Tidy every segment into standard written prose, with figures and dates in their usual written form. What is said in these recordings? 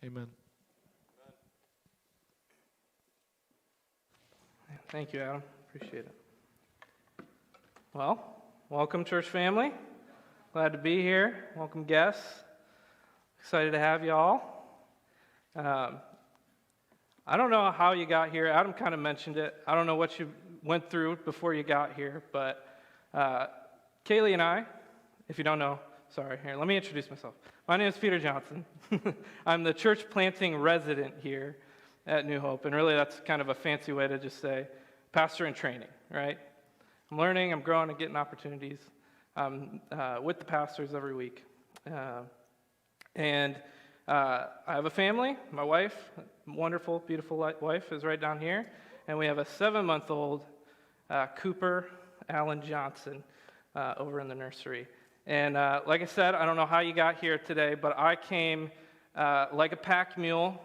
Amen. Thank you, Adam. Appreciate it. Well, welcome, church family. Glad to be here. Welcome, guests. Excited to have you all. I don't know how you got here. Adam kind of mentioned it. I don't know what you went through before you got here, but Kaylee and I, if you don't know, sorry, here, let me introduce myself. My name is Peter Johnson. I'm the church planting resident here at New Hope, and really that's kind of a fancy way to just say pastor in training, right? I'm learning, I'm growing, and getting opportunities with the pastors every week. And I have a family. My wife, wonderful, beautiful wife, is right down here. And we have a 7-month-old Cooper Allen Johnson over in the nursery. And like I said, I don't know how you got here today, but I came like a pack mule,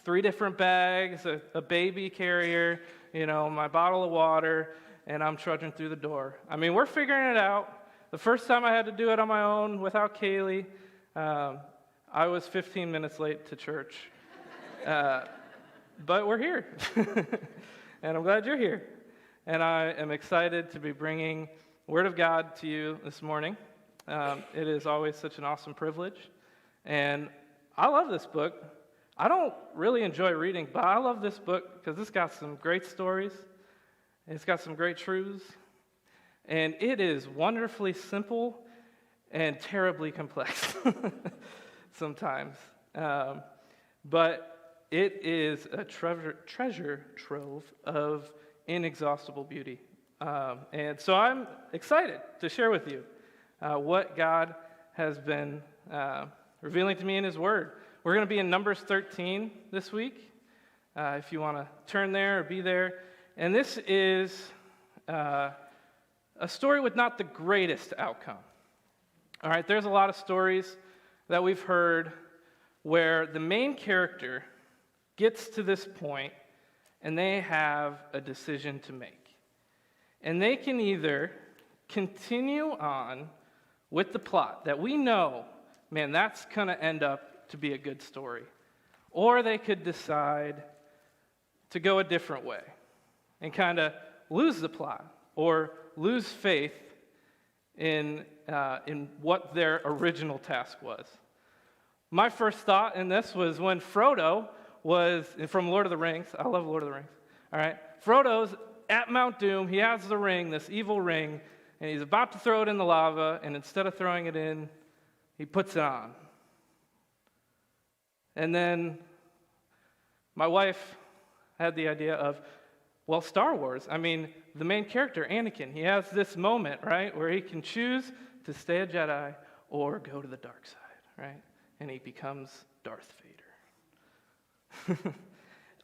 3 different bags, a baby carrier, my bottle of water, and I'm trudging through the door. I mean, we're figuring it out. The first time I had to do it on my own without Kaylee, I was 15 minutes late to church. But we're here, and I'm glad you're here. And I am excited to be bringing the Word of God to you this morning. It is always such an awesome privilege. And I love this book. I don't really enjoy reading, but I love this book because it's got some great stories. It's got some great truths. And it is wonderfully simple and terribly complex sometimes. But it is a treasure trove of inexhaustible beauty. And so I'm excited to share with you what God has been revealing to me in His Word. We're going to be in Numbers 13 this week, if you want to turn there or be there. And this is a story with not the greatest outcome. All right, there's a lot of stories that we've heard where the main character gets to this point and they have a decision to make. And they can either continue on with the plot that we know, man, that's going to end up to be a good story. Or they could decide to go a different way and kind of lose the plot or lose faith in what their original task was. My first thought in this was when Frodo was, from Lord of the Rings, I love Lord of the Rings, all right? Frodo's at Mount Doom, he has the ring, this evil ring, and he's about to throw it in the lava, and instead of throwing it in, he puts it on. And then my wife had the idea of, well, Star Wars. I mean, the main character, Anakin, he has this moment, right, where he can choose to stay a Jedi or go to the dark side, right? And he becomes Darth Vader.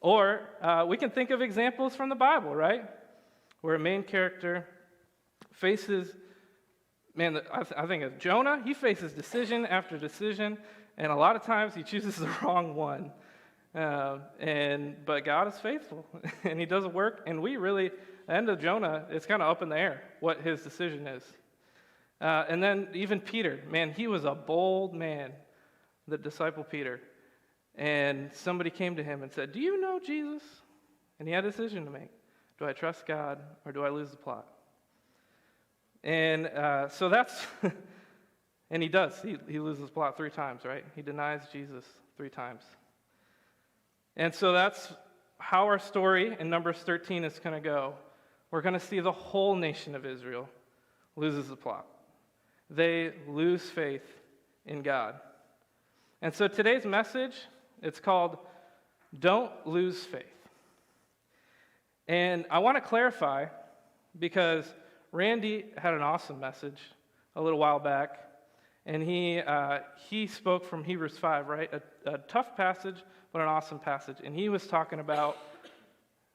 Or we can think of examples from the Bible, right? Where a main character faces, man, I think of Jonah, he faces decision after decision, and a lot of times he chooses the wrong one. But God is faithful, and He does a work, and we really, the end of Jonah, it's kind of up in the air what his decision is. And then even Peter, man, he was a bold man, the disciple Peter. And somebody came to him and said, "Do you know Jesus?" And he had a decision to make. Do I trust God, or do I lose the plot? And so that's, and he does. He loses the plot 3 times, right? He denies Jesus 3 times. And so that's how our story in Numbers 13 is going to go. We're going to see the whole nation of Israel loses the plot. They lose faith in God. And so today's message, it's called Don't Lose Faith. And I want to clarify because Randy had an awesome message a little while back, and he spoke from Hebrews 5, right? A tough passage, but an awesome passage. And he was talking about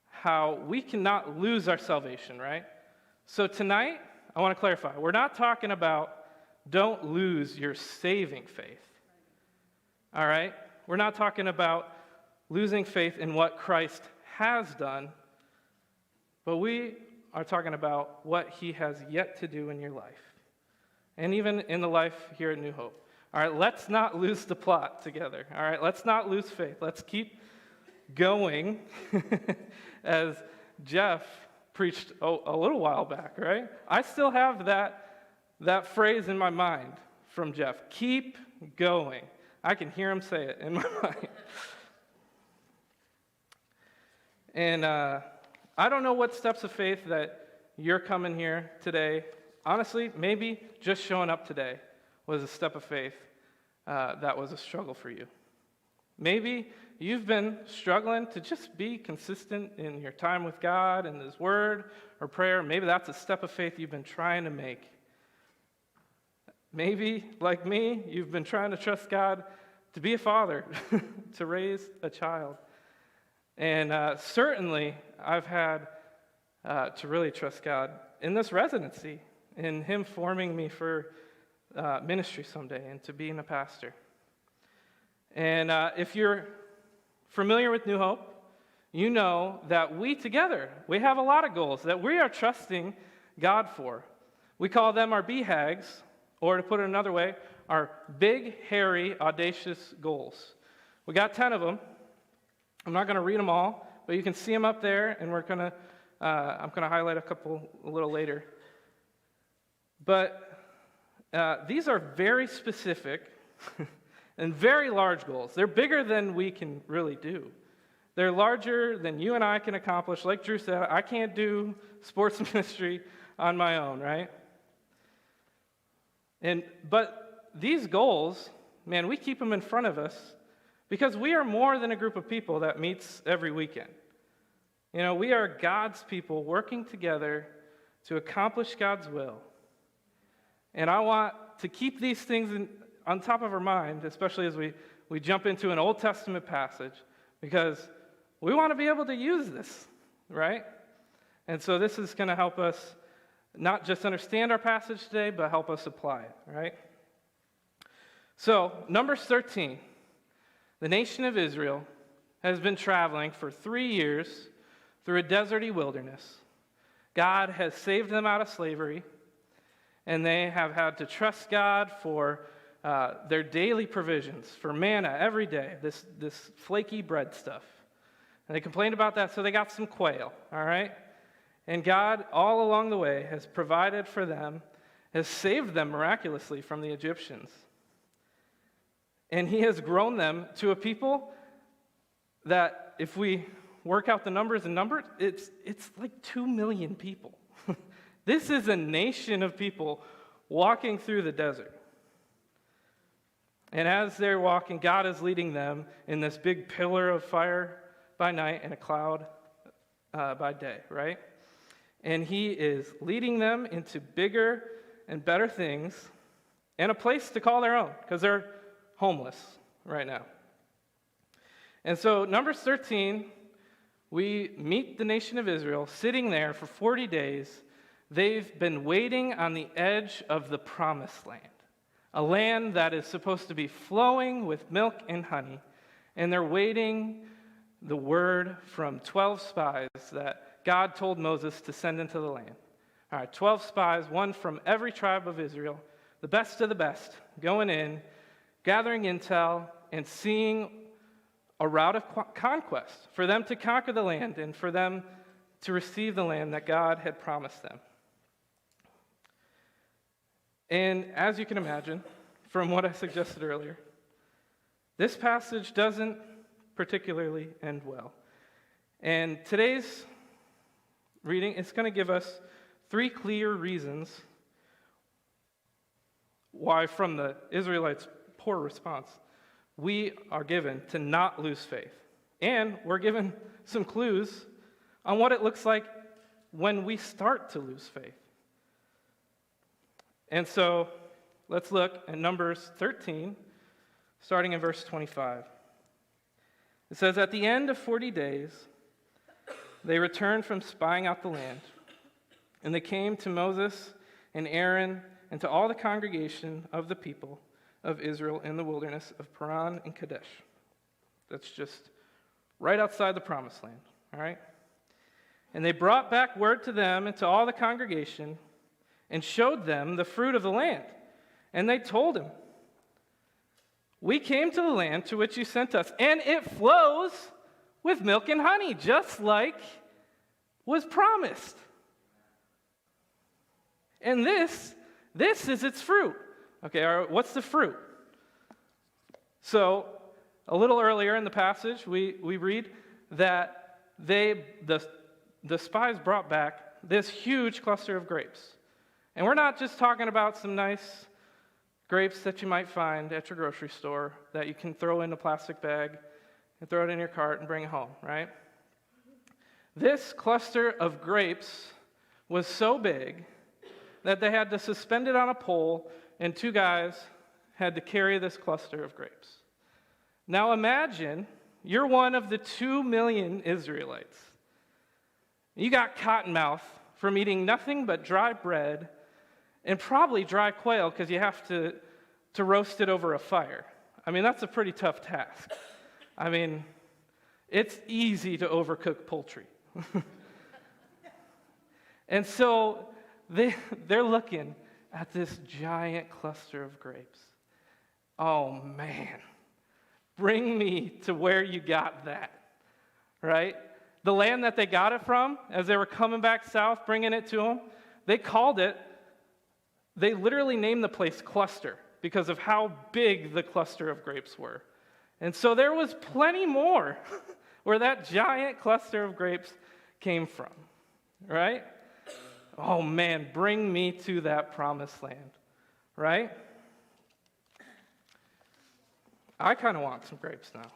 how we cannot lose our salvation, right? So tonight, I want to clarify. We're not talking about don't lose your saving faith, all right? We're not talking about losing faith in what Christ has done, but we are talking about what He has yet to do in your life, and even in the life here at New Hope. All right, let's not lose the plot together. All right, let's not lose faith. Let's keep going as Jeff preached a little while back, right? I still have that phrase in my mind from Jeff. Keep going. I can hear him say it in my mind. And I don't know what steps of faith that you're coming here today. Honestly, maybe just showing up today was a step of faith that was a struggle for you. Maybe you've been struggling to just be consistent in your time with God and His Word or prayer. Maybe that's a step of faith you've been trying to make. Maybe, like me, you've been trying to trust God to be a father, to raise a child. And certainly, I've had to really trust God in this residency, in Him forming me for ministry someday and to being a pastor. And if you're familiar with New Hope, you know that we together, we have a lot of goals that we are trusting God for. We call them our BHAGs, or to put it another way, our big, hairy, audacious goals. We got 10 of them. I'm not going to read them all, but you can see them up there, and I'm going to highlight a couple a little later. But these are very specific and very large goals. They're bigger than we can really do. They're larger than you and I can accomplish. Like Drew said, I can't do sports ministry on my own, right? But these goals, man, we keep them in front of us because we are more than a group of people that meets every weekend. You know, we are God's people working together to accomplish God's will. And I want to keep these things on top of our mind, especially as we jump into an Old Testament passage, because we want to be able to use this, right? And so this is going to help us not just understand our passage today, but help us apply it, right? So, Numbers 13. The nation of Israel has been traveling for 3 years through a deserty wilderness. God has saved them out of slavery, and they have had to trust God for their daily provisions, for manna every day, this flaky bread stuff. And they complained about that, so they got some quail, all right? And God, all along the way, has provided for them, has saved them miraculously from the Egyptians. And He has grown them to a people that, if we work out the numbers, it's like 2 million people. This is a nation of people walking through the desert. And as they're walking, God is leading them in this big pillar of fire by night and a cloud by day, right? And He is leading them into bigger and better things and a place to call their own, because they're homeless right now. And so, Numbers 13, we meet the nation of Israel sitting there for 40 days. They've been waiting on the edge of the promised land, a land that is supposed to be flowing with milk and honey. And they're waiting the word from 12 spies that God told Moses to send into the land. All right, 12 spies, one from every tribe of Israel, the best of the best, going in, gathering intel, and seeing a route of conquest for them to conquer the land and for them to receive the land that God had promised them. And as you can imagine, from what I suggested earlier, this passage doesn't particularly end well. And today's reading is going to give us 3 clear reasons why, from the Israelites' poor response, we are given to not lose faith. And we're given some clues on what it looks like when we start to lose faith. And so let's look at Numbers 13, starting in verse 25. It says, "At the end of 40 days, they returned from spying out the land, and they came to Moses and Aaron and to all the congregation of the people of Israel in the wilderness of Paran and Kadesh." That's just right outside the promised land, all right? "And they brought back word to them and to all the congregation and showed them the fruit of the land. And they told him, We came to the land to which you sent us, and it flows with milk and honey, just like was promised. And this is its fruit. Okay, what's the fruit? So, a little earlier in the passage, we read that the spies brought back this huge cluster of grapes. And we're not just talking about some nice grapes that you might find at your grocery store that you can throw in a plastic bag and throw it in your cart and bring it home, right? This cluster of grapes was so big that they had to suspend it on a pole, and two guys had to carry this cluster of grapes. Now imagine you're one of the 2 million Israelites. You got cottonmouth from eating nothing but dry bread and probably dry quail because you have to roast it over a fire. I mean, that's a pretty tough task. I mean, it's easy to overcook poultry. And so they're looking at this giant cluster of grapes. Oh, man. Bring me to where you got that, right? The land that they got it from, as they were coming back south, bringing it to them, they literally named the place Cluster because of how big the cluster of grapes were. And so there was plenty more where that giant cluster of grapes came from, right? Oh man, bring me to that promised land, right? I kind of want some grapes now.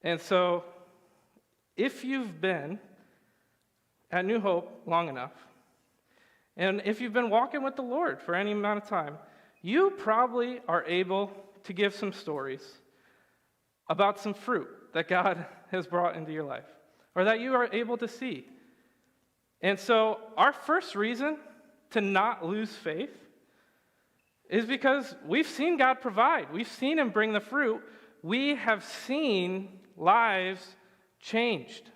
And so, if you've been at New Hope long enough, and if you've been walking with the Lord for any amount of time, you probably are able to give some stories about some fruit that God has brought into your life, or that you are able to see. And so, our first reason to not lose faith is because we've seen God provide. We've seen Him bring the fruit. We have seen lives changed.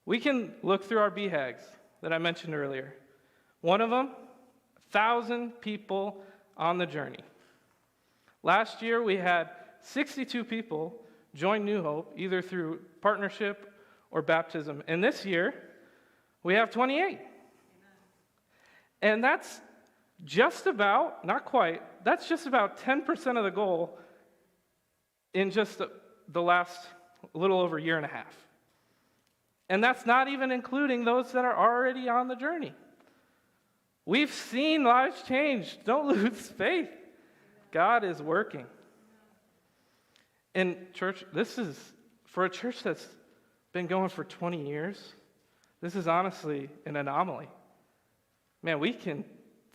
We can look through our BHAGs that I mentioned earlier. One of them, 1,000 people on the journey. Last year, we had 62 people join New Hope, either through partnership or baptism. And this year, we have 28. And that's just about, not quite, that's just about 10% of the goal in just the last little over a year and a half. And that's not even including those that are already on the journey. We've seen lives change. Don't lose faith. God is working. And church, this is, for a church that's been going for 20 years, this is honestly an anomaly. Man, we can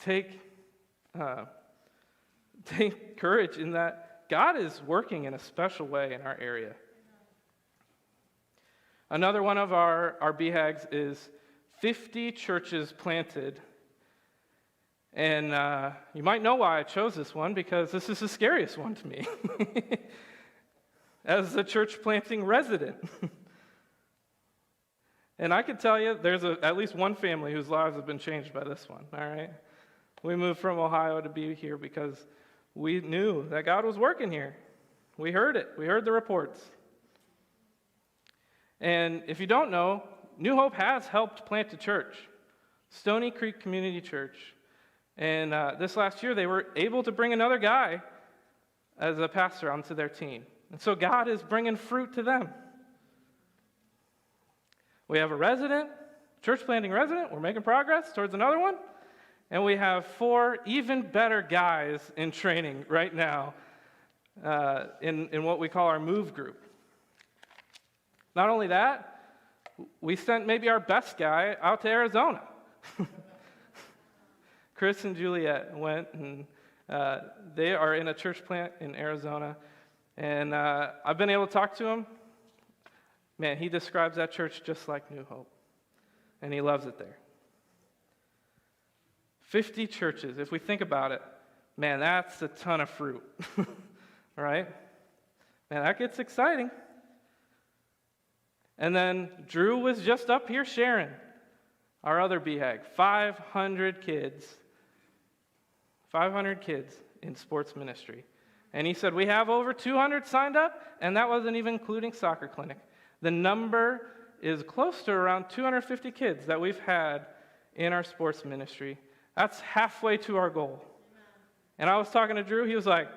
take courage in that God is working in a special way in our area. Another one of our BHAGs is 50 churches planted. And you might know why I chose this one, because this is the scariest one to me as a church planting resident. And I can tell you, there's at least one family whose lives have been changed by this one, all right? We moved from Ohio to be here because we knew that God was working here. We heard it. We heard the reports. And if you don't know, New Hope has helped plant a church, Stony Creek Community Church. And this last year, they were able to bring another guy as a pastor onto their team. And so God is bringing fruit to them. We have a church planting resident. We're making progress towards another one. And we have 4 even better guys in training right now in what we call our move group. Not only that, we sent maybe our best guy out to Arizona. Chris and Juliet went, and they are in a church plant in Arizona. And I've been able to talk to him. Man, he describes that church just like New Hope, and he loves it there. 50 churches, if we think about it, man, that's a ton of fruit, right? Man, that gets exciting. And then Drew was just up here sharing. our other BHAG, 500 kids. 500 kids in sports ministry. And he said, we have over 200 signed up, and that wasn't even including soccer clinic. The number is close to around 250 kids that we've had in our sports ministry. That's halfway to our goal. And I was talking to Drew, he was like,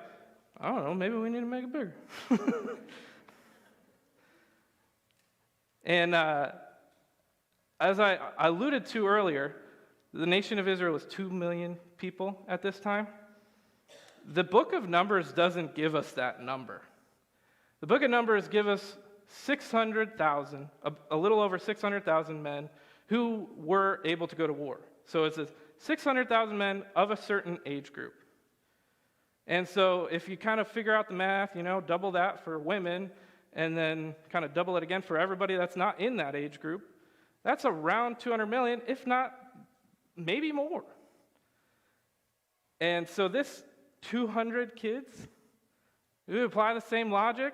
I don't know, maybe we need to make it bigger. And as I alluded to earlier, the nation of Israel was 2 million people at this time. The book of Numbers doesn't give us that number. The book of Numbers gives us 600,000, a little over 600,000 men who were able to go to war. So it says 600,000 men of a certain age group. And so if you kind of figure out the math, double that for women, and then kind of double it again for everybody that's not in that age group, that's around 200 million, if not maybe more. And so this 200 kids, we apply the same logic.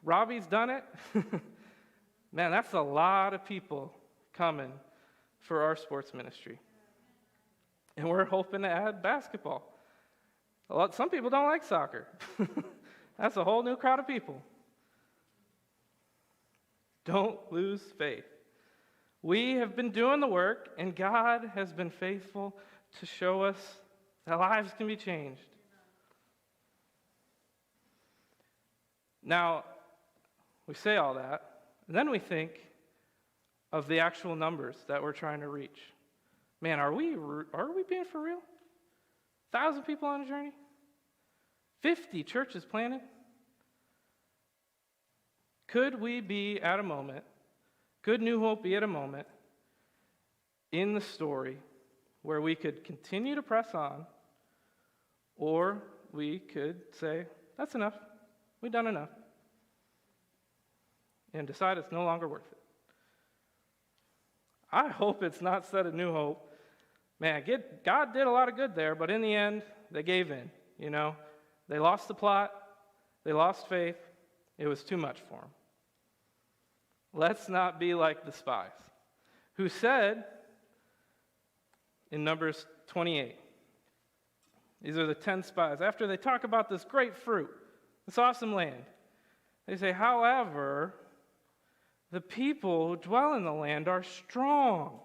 Robbie's done it. Man, that's a lot of people coming for our sports ministry. And we're hoping to add basketball. Some people don't like soccer. That's a whole new crowd of people. Don't lose faith. We have been doing the work, and God has been faithful to show us that lives can be changed. Now, we say all that, and then we think of the actual numbers that we're trying to reach. Man, are we being for real? 1,000 people on a journey? 50 churches planted? Could we be at a moment, could New Hope be at a moment in the story where we could continue to press on, or we could say, that's enough, we've done enough, and decide it's no longer worth it? I hope it's not said at New Hope, man, God did a lot of good there, but in the end, they gave in, They lost the plot, they lost faith, it was too much for them. Let's not be like the spies, who said in Numbers 28, these are the 10 spies, after they talk about this great fruit, this awesome land, they say, however, the people who dwell in the land are strong,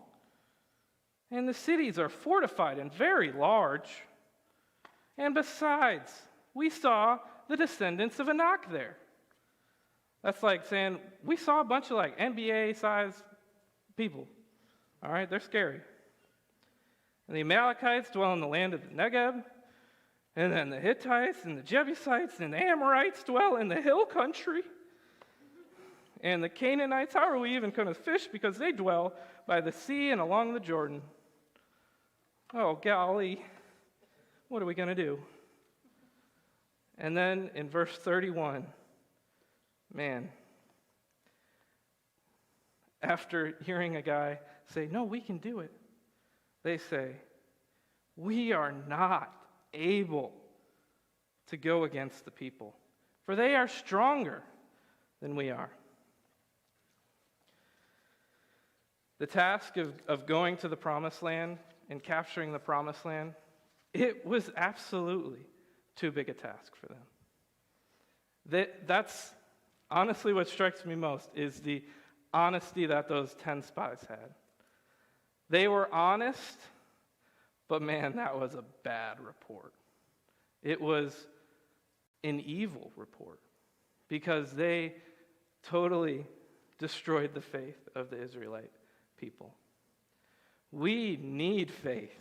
and the cities are fortified and very large. And besides, we saw the descendants of Anak there. That's like saying, we saw a bunch of NBA-sized people. All right, they're scary. And the Amalekites dwell in the land of the Negeb, and then the Hittites and the Jebusites and the Amorites dwell in the hill country. And the Canaanites, how are we even going to fish? Because they dwell by the sea and along the Jordan. Oh, golly, what are we going to do? And then in verse 31, man, after hearing a guy say, no, we can do it, they say, we are not able to go against the people, for they are stronger than we are. The task of going to the promised land and capturing the promised land, it was absolutely too big a task for them. That's honestly what strikes me most, is the honesty that those 10 spies had. They were honest, but man, that was a bad report. It was an evil report because they totally destroyed the faith of the Israelite people. We need faith.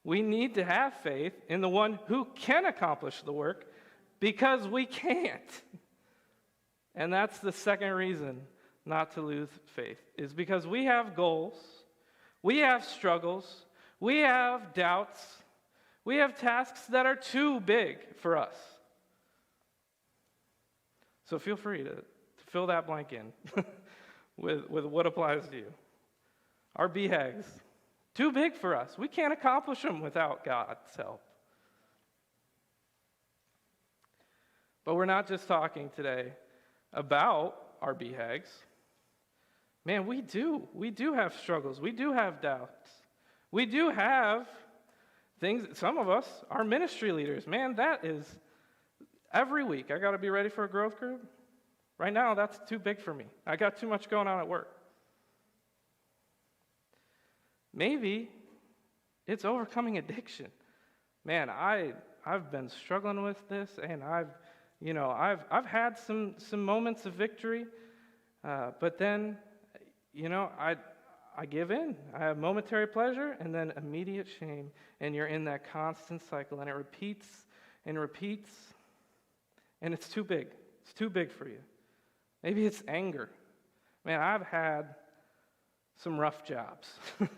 We need to have faith in the one who can accomplish the work because we can't. And that's the second reason not to lose faith, is because we have goals, we have struggles, we have doubts, we have tasks that are too big for us. So feel free to fill that blank in with what applies to you. Our BHAGs, too big for us. We can't accomplish them without God's help. But we're not just talking today about our BHAGs. man, we do. We do have struggles. We do have doubts. We do have things. Some of us are ministry leaders. Man, that is every week. I got to be ready for a growth group. Right now, that's too big for me. I got too much going on at work. Maybe it's overcoming addiction. Man, I've been struggling with this, and I've had some moments of victory, but then, I give in. I have momentary pleasure and then immediate shame, and you're in that constant cycle, and it repeats and repeats, and it's too big. It's too big for you. Maybe it's anger. Man, I've had some rough jobs,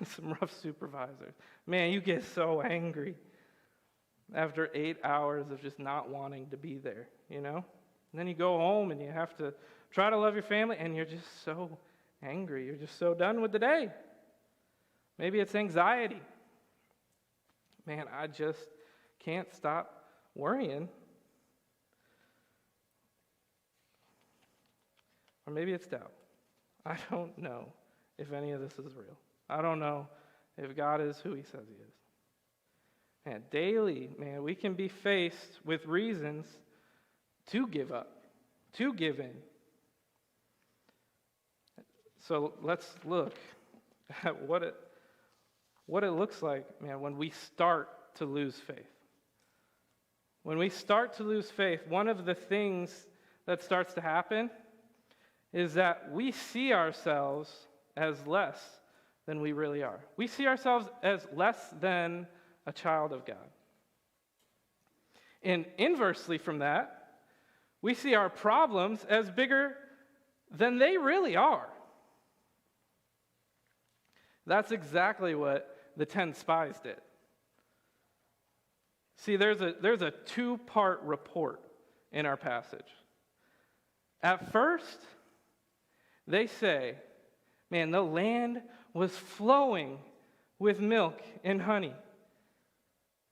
some rough supervisors. Man, you get so angry after 8 hours of just not wanting to be there, And then you go home and you have to try to love your family, and you're just so angry. You're just so done with the day. Maybe it's anxiety. Man, I just can't stop worrying. Or maybe it's doubt. I don't know if any of this is real. I don't know if God is who he says he is. And daily, man, we can be faced with reasons to give up, to give in. So let's look at what it looks like, man, when we start to lose faith. When we start to lose faith, one of the things that starts to happen is that we see ourselves as less than we really are. We see ourselves as less than a child of God. And inversely from that, we see our problems as bigger than they really are. That's exactly what the 10 spies did. See, there's a two-part report in our passage. At first, they say, man, the land was flowing with milk and honey.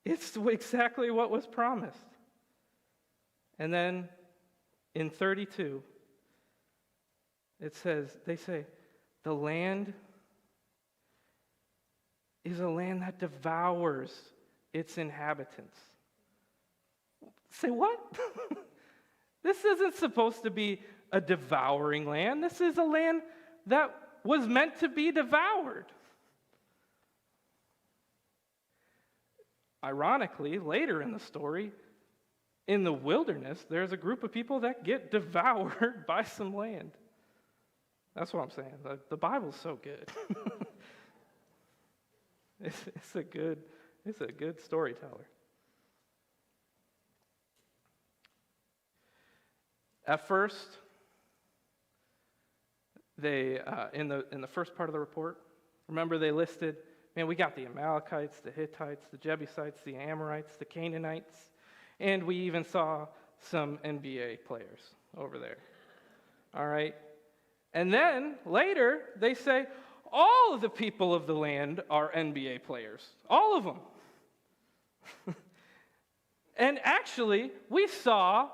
It's exactly what was promised. And then in 32, they say, the land is a land that devours its inhabitants. Say what? This isn't supposed to be a devouring land. This is a land that was meant to be devoured. Ironically, later in the story, in the wilderness, there's a group of people that get devoured by some land. That's what I'm saying. The Bible's so good. It's a good storyteller. At first, they in the first part of the report, remember they listed, man, we got the Amalekites, the Hittites, the Jebusites, the Amorites, the Canaanites, and we even saw some NBA players over there. All right? And then later they say, all of the people of the land are NBA players. All of them. And actually, we saw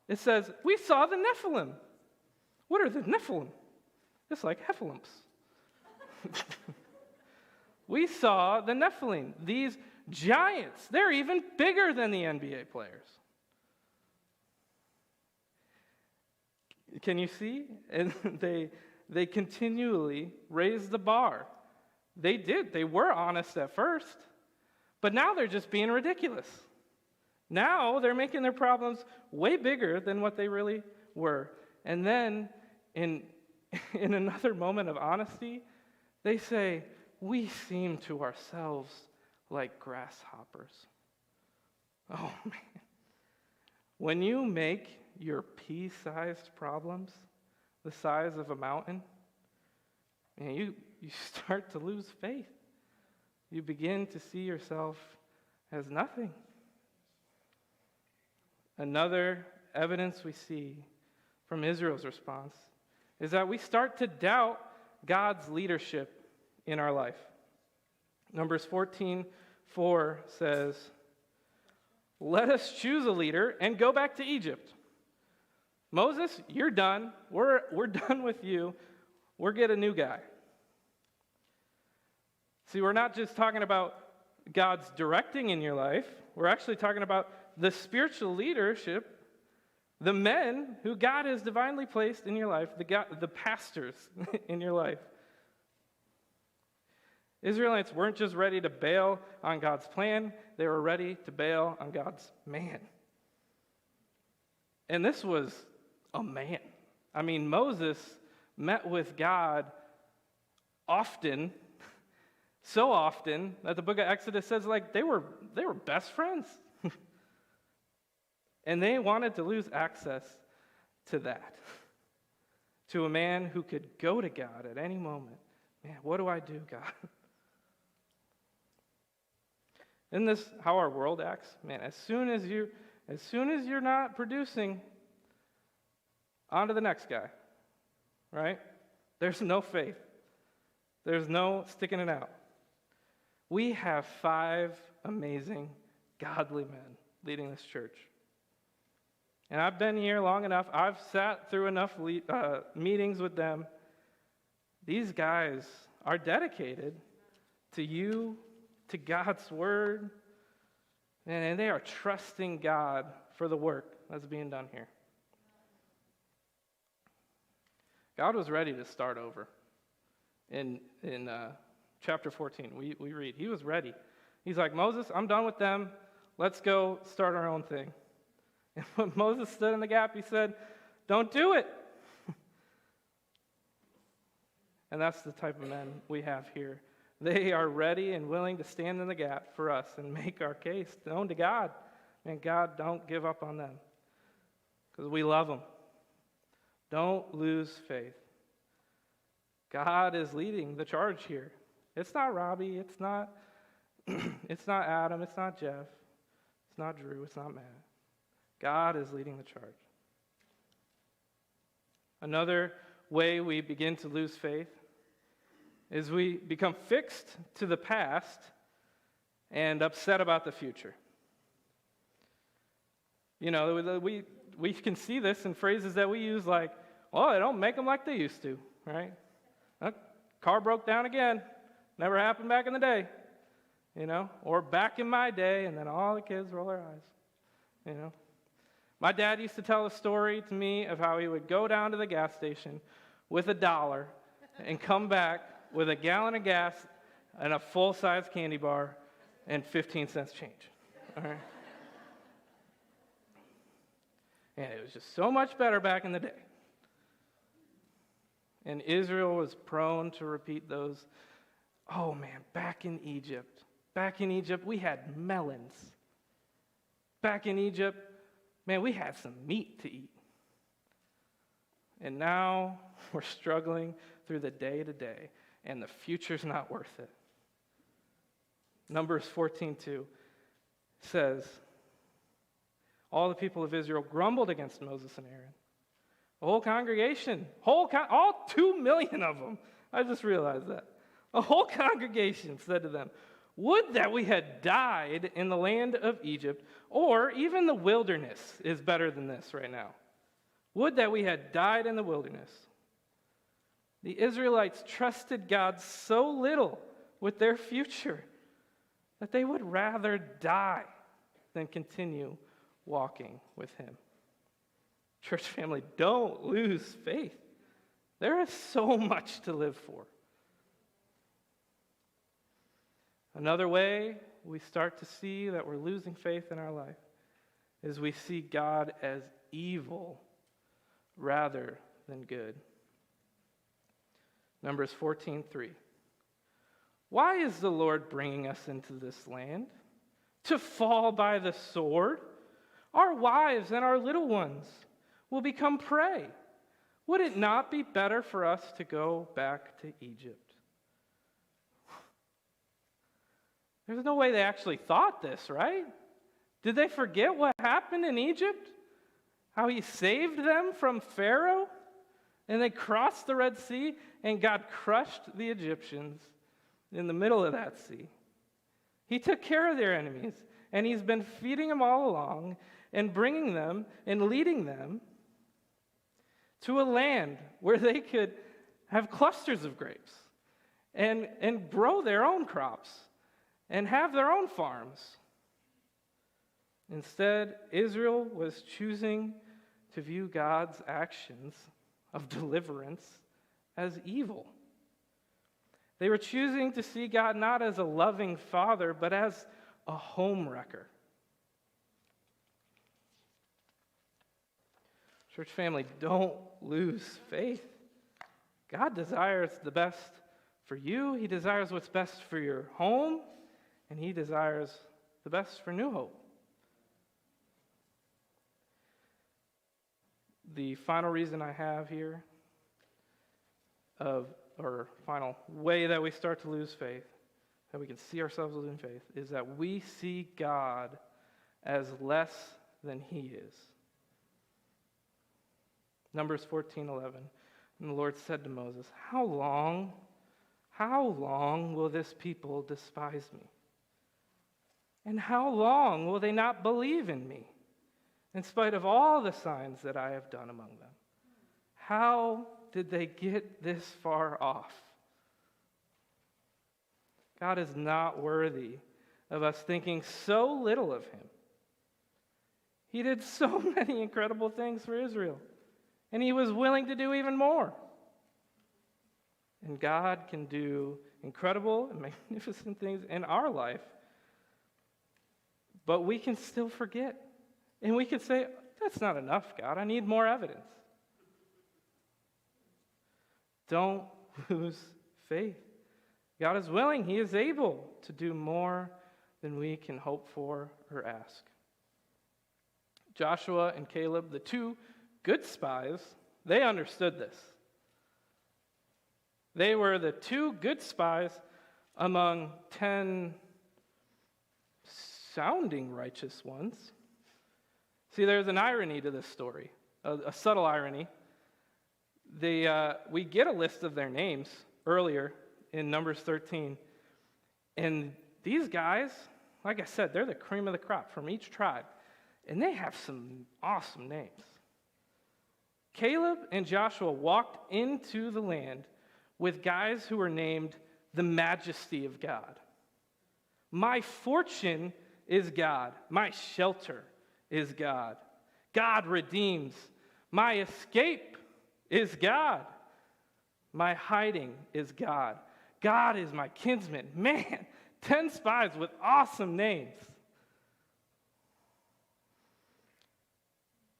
the Nephilim. What are the Nephilim? It's like Hephilims. We saw the Nephilim, these giants. They're even bigger than the NBA players. Can you see? And they continually raised the bar. They did. They were honest at first, but now they're just being ridiculous. Now they're making their problems way bigger than what they really were. And then in another moment of honesty, they say, we seem to ourselves like grasshoppers. Oh, man. When you make your pea-sized problems the size of a mountain, man, you start to lose faith. You begin to see yourself as nothing. Another evidence we see from Israel's response is that we start to doubt God's leadership in our life. Numbers 14:4 says, let us choose a leader and go back to Egypt. Moses, you're done. We're done with you. or get a new guy. See, we're not just talking about God's directing in your life. We're actually talking about the spiritual leadership, the men who God has divinely placed in your life, the pastors in your life. Israelites weren't just ready to bail on God's plan, they were ready to bail on God's man. And this was a man. I mean, Moses met with God often, so often that the book of Exodus says like they were best friends. And they wanted to lose access to that, to a man who could go to God at any moment. Man, what do I do, God? Isn't this how our world acts? Man, as soon as you're not producing, on to the next guy, right? There's no faith. There's no sticking it out. We have 5 amazing, godly men leading this church. And I've been here long enough. I've sat through enough meetings with them. These guys are dedicated to you, to God's word, and they are trusting God for the work that's being done here. God was ready to start over. In chapter 14, we read, he was ready. He's like, Moses, I'm done with them. Let's go start our own thing. And when Moses stood in the gap, he said, don't do it. And that's the type of men we have here. They are ready and willing to stand in the gap for us and make our case known to God. And God, don't give up on them because we love them. Don't lose faith. God is leading the charge here. It's not Robbie. It's not Adam. It's not Jeff. It's not Drew. It's not Matt. God is leading the charge. Another way we begin to lose faith is we become fixed to the past and upset about the future. You know, we can see this in phrases that we use like, well, they don't make them like they used to, right? Car broke down again. Never happened back in the day, you know? Or back in my day, and then all the kids roll their eyes, you know? My dad used to tell a story to me of how he would go down to the gas station with $1 and come back with a gallon of gas and a full-size candy bar and 15 cents change. All right? And it was just so much better back in the day. And Israel was prone to repeat those. Oh man, back in Egypt, we had melons. Back in Egypt, man, we had some meat to eat. And now we're struggling through the day-to-day, and the future's not worth it. Numbers 14:2 says, all the people of Israel grumbled against Moses and Aaron. The whole congregation, all 2 million of them, I just realized that. The whole congregation said to them, would that we had died in the land of Egypt, or even the wilderness is better than this right now. Would that we had died in the wilderness. The Israelites trusted God so little with their future that they would rather die than continue walking with him. Church family, don't lose faith. There is so much to live for. Another way we start to see that we're losing faith in our life is we see God as evil rather than good. Numbers 14:3. Why is the Lord bringing us into this land? To fall by the sword? Our wives and our little ones will become prey. Would it not be better for us to go back to Egypt? There's no way they actually thought this, right? Did they forget what happened in Egypt? How he saved them from Pharaoh? And they crossed the Red Sea, and God crushed the Egyptians in the middle of that sea. He took care of their enemies, and he's been feeding them all along and bringing them and leading them to a land where they could have clusters of grapes and grow their own crops and have their own farms. Instead, Israel was choosing to view God's actions of deliverance as evil. They were choosing to see God not as a loving father, but as a home wrecker. Church family, don't lose faith. God desires the best for you. He desires what's best for your home, and He desires the best for New Hope. The final reason I have here or final way that we start to lose faith, that we can see ourselves losing faith, is that we see God as less than He is. Numbers 14:11, and the Lord said to Moses, How long will this people despise me? And how long will they not believe in me, in spite of all the signs that I have done among them? How did they get this far off? God is not worthy of us thinking so little of Him. He did so many incredible things for Israel, and He was willing to do even more. And God can do incredible and magnificent things in our life, but we can still forget. And we can say, that's not enough, God. I need more evidence. Don't lose faith. God is willing. He is able to do more than we can hope for or ask. Joshua and Caleb, the two good spies, they understood this. They were the two good spies among 10 sounding righteous ones. See, there's an irony to this story, a subtle irony. We get a list of their names earlier in Numbers 13. And these guys, like I said, they're the cream of the crop from each tribe. And they have some awesome names. Caleb and Joshua walked into the land with guys who were named the Majesty of God. My fortune is God. My shelter is God. God redeems. My escape is God. My hiding is God. God is my kinsman. Man, 10 spies with awesome names.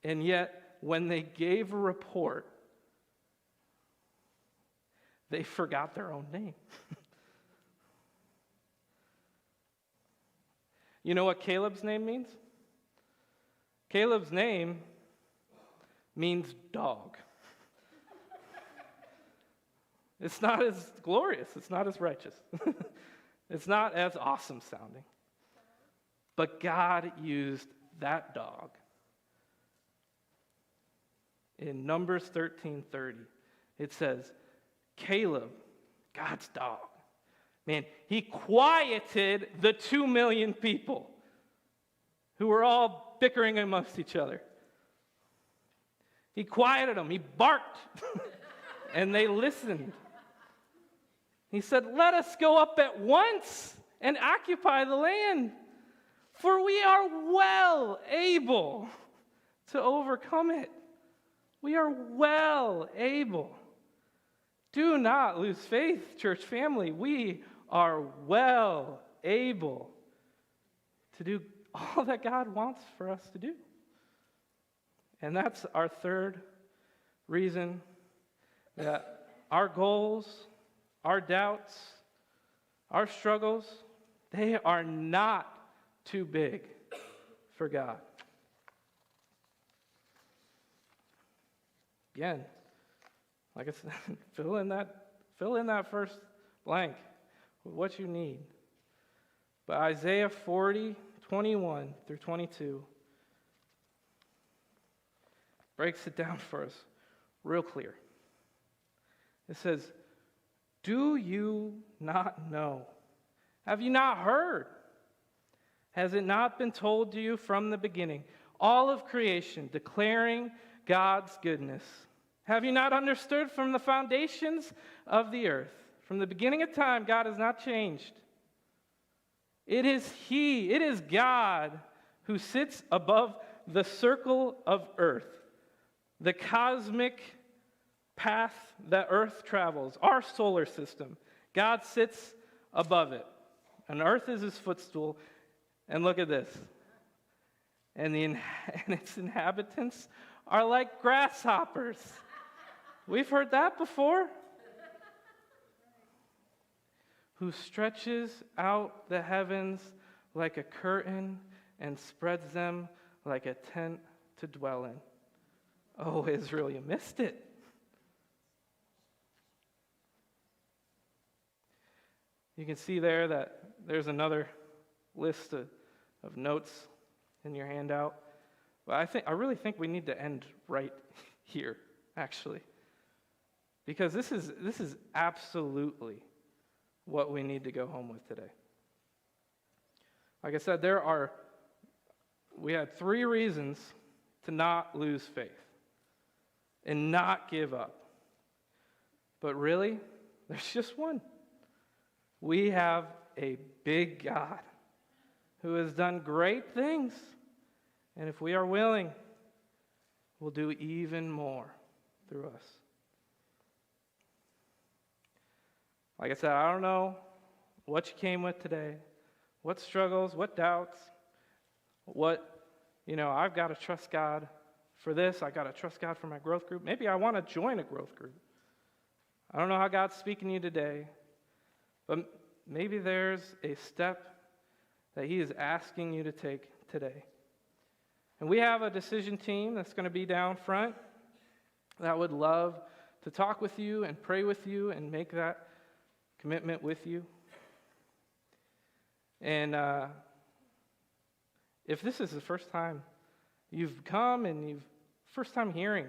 And yet, when they gave a report, they forgot their own name. You know what Caleb's name means? Caleb's name means dog. It's not as glorious. It's not as righteous. It's not as awesome sounding. But God used that dog. In Numbers 13:30, it says, Caleb, God's dog, man, he quieted the 2 million people who were all bickering amongst each other. He quieted them. He barked, and they listened. He said, let us go up at once and occupy the land, for we are well able to overcome it. We are well able. Do not lose faith, church family. We are well able to do all that God wants for us to do. And that's our third reason that our goals, our doubts, our struggles, they are not too big for God. Again, like I said, fill in that first blank with what you need. But Isaiah 40:21 through 22 breaks it down for us real clear. It says, do you not know? Have you not heard? Has it not been told to you from the beginning? All of creation declaring God's goodness. Have you not understood from the foundations of the earth? From the beginning of time, God has not changed. It is God who sits above the circle of earth, the cosmic path that earth travels, our solar system. God sits above it, and earth is his footstool. And look at this. And its inhabitants are like grasshoppers. We've heard that before. Who stretches out the heavens like a curtain and spreads them like a tent to dwell in. Oh, Israel, you missed it. You can see there that there's another list of notes in your handout. But I really think we need to end right here, actually. Because this is absolutely what we need to go home with today. Like I said, we had 3 reasons to not lose faith and not give up. But really, there's just one. We have a big God who has done great things. And if we are willing, will do even more through us. Like I said, I don't know what you came with today, what struggles, what doubts, I've got to trust God for this. I got to trust God for my growth group. Maybe I want to join a growth group. I don't know how God's speaking to you today, but maybe there's a step that he is asking you to take today. And we have a decision team that's going to be down front that would love to talk with you and pray with you and make that commitment with you. And if this is the first time you've come and you've first time hearing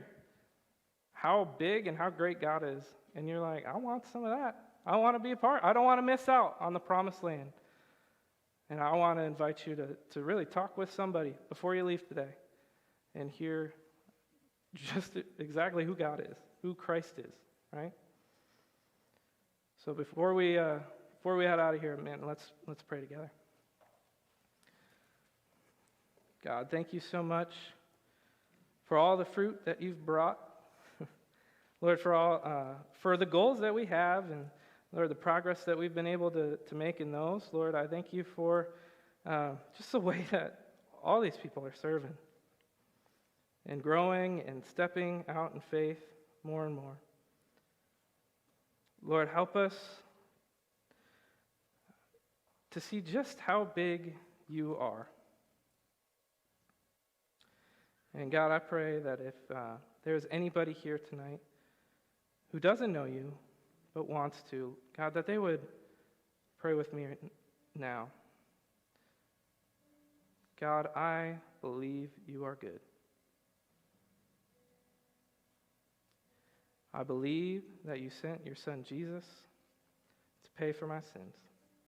how big and how great God is, and you're like, I want some of that. I want to be a part. I don't want to miss out on the promised land. And I want to invite you to really talk with somebody before you leave today and hear just exactly who God is, who Christ is, right? So before we head out of here, man, let's pray together. God, thank you so much for all the fruit that you've brought. Lord, for the goals that we have, and Lord, the progress that we've been able to make in those. Lord, I thank you for just the way that all these people are serving and growing and stepping out in faith more and more. Lord, help us to see just how big you are. And God, I pray that if there's anybody here tonight who doesn't know you but wants to, God, that they would pray with me now. God, I believe you are good. I believe that you sent your son Jesus to pay for my sins.